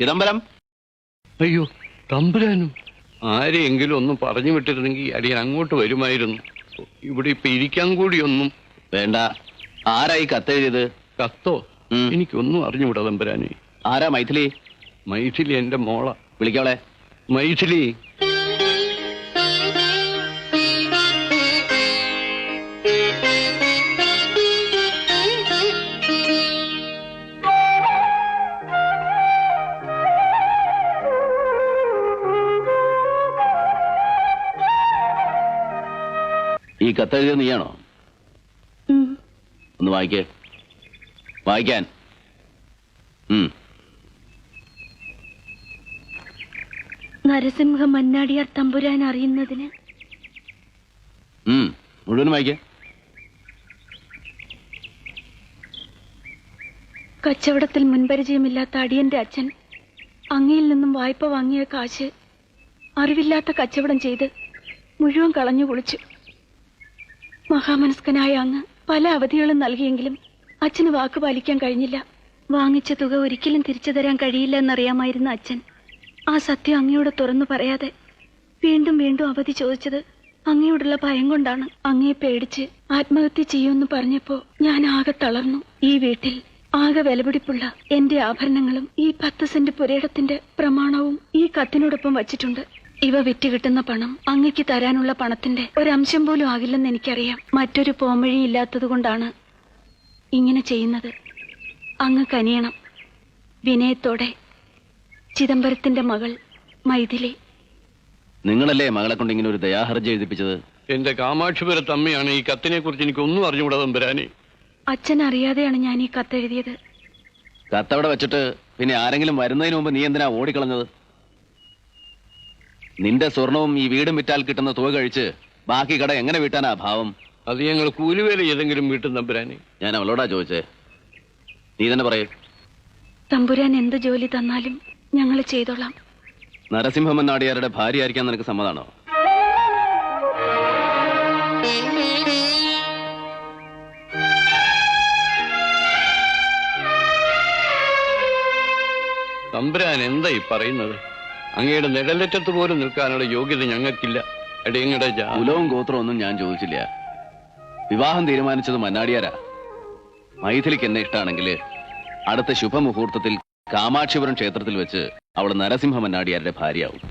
ചിദംബരം. അയ്യോ, തമ്പുരാനും. ആരെയെങ്കിലും ഒന്നും പറഞ്ഞു വിട്ടിരുന്നെങ്കിൽ അടിയൻ അങ്ങോട്ട് വരുമായിരുന്നു. ഇവിടെ ഇപ്പൊ ഇരിക്കാൻ കൂടിയൊന്നും വേണ്ട. ആരായി കത്തെഴുതിയത്? കത്തോ? എനിക്കൊന്നും അറിഞ്ഞുകൂടാ തമ്പുരാനെ. ആരാ? മൈഥിലി. മൈഥിലി എന്റെ മോള. വിളിക്കവളെ. മൈഥിലി. ഈ കത്തെഴുതിയത് നീയാണോ? ഒന്ന് വായിക്കേ. വായിക്കാൻ. നരസിംഹ മന്നാടിയാർ തമ്പുരാൻ അറിയുന്നതിന്. മുഴുവൻ വായിക്കേ. കച്ചവടത്തിൽ മുൻപരിചയമില്ലാത്ത അടിയന്റെ അച്ഛൻ അങ്ങയിൽ നിന്നും വായ്പ വാങ്ങിയ കാശ് അറിവില്ലാത്ത കച്ചവടം ചെയ്ത് മുഴുവൻ കളഞ്ഞു കുളിച്ചു. മഹാമനസ്കനായ അങ്ങ് പല അവധികളും നൽകിയെങ്കിലും അച്ഛന് വാക്ക് പാലിക്കാൻ കഴിഞ്ഞില്ല. വാങ്ങിച്ച തുക ഒരിക്കലും തിരിച്ചു തരാൻ കഴിയില്ല എന്നറിയാമായിരുന്ന അച്ഛൻ ആ സത്യം അങ്ങയോട് തുറന്നു പറയാതെ വീണ്ടും വീണ്ടും അവധി ചോദിച്ചത് അങ്ങയോടുള്ള ഭയം കൊണ്ടാണ്. അങ്ങയെ പേടിച്ച് ആത്മഹത്യ ചെയ്യുമെന്ന് പറഞ്ഞപ്പോ ഞാൻ ആകെ തളർന്നു. ഈ വീട്ടിൽ ആകെ വിലപിടിപ്പുള്ള എന്റെ ആഭരണങ്ങളും ഈ 10 സെന്റ് പുരയിടത്തിന്റെ പ്രമാണവും ഈ കത്തിനോടൊപ്പം വച്ചിട്ടുണ്ട്. ഇവ വിറ്റ് കിട്ടുന്ന പണം അങ്ങയ്ക്ക് തരാനുള്ള പണത്തിന്റെ ഒരംശം പോലും ആകില്ലെന്ന് എനിക്കറിയാം. മറ്റൊരു പോംവഴി ഇല്ലാത്തത് കൊണ്ടാണ് ഇങ്ങനെ ചെയ്യുന്നത്. അങ്ങ് കനിയണം. വിനയത്തോടെ, ചിദംബരത്തിന്റെ മകൾ മൈഥിലി. നിങ്ങളല്ലേ മകളെ കൊണ്ട് ഇങ്ങനെ ഒരു ദയാഹർജി എഴുതിപ്പിച്ചത്? എന്റെ കാമാക്ഷിപുരത്ത് അമ്മയാണ്. ഈ കത്തിനെ കുറിച്ച് എനിക്കൊന്നും അറിഞ്ഞുകൂടാ തമ്പുരാനെ. അച്ഛൻ അറിയാതെയാണ് ഞാൻ ഈ കത്തെഴുതിയത്. കത്തവിടെ വെച്ചിട്ട് പിന്നെ ആരെങ്കിലും വരുന്നതിന് മുമ്പ് നീ എന്തിനാ ഓടിക്കളഞ്ഞത്? നിന്റെ സ്വർണവും ഈ വീടും വിറ്റാൽ കിട്ടുന്ന തുക കഴിച്ച് ബാക്കി കട എങ്ങനെ വീട്ടാനാ ഭാവം? അത് ഞങ്ങൾ കൂലിവേല ഏതെങ്കിലും വീട്ടും തമ്പുരാനെ. ഞാൻ അവളോടാ ചോദിച്ചേ. നീ തന്നെ പറയൂ. തമ്പുരാൻ എന്ത് ജോലി തന്നാലും ഞങ്ങൾ ചെയ്തോളാം. നരസിംഹമന്നാടിയാരുടെ ഭാര്യയായിരിക്കാൻ നിനക്ക് സമ്മതാണോ? തമ്പുരാൻ എന്തായി പറയുന്നത്? അങ്ങയുടെ നിഴലറ്റത്ത് പോലും നിൽക്കാനുള്ള യോഗ്യത ഞങ്ങൾക്കില്ല. എടയങ്ങടെ കുലവും ഗോത്രവും ഒന്നും ഞാൻ ചോദിച്ചില്ല. വിവാഹം തീരുമാനിച്ചത് മന്നാടിയാരാ. മൈഥിലിക്ക് എന്നെ ഇഷ്ടാണെങ്കിൽ അടുത്ത ശുഭമുഹൂർത്തത്തിൽ കാമാക്ഷിപുരം ക്ഷേത്രത്തിൽ വെച്ച് അവൾ നരസിംഹ മന്നാടിയാരുടെ ഭാര്യയാവും.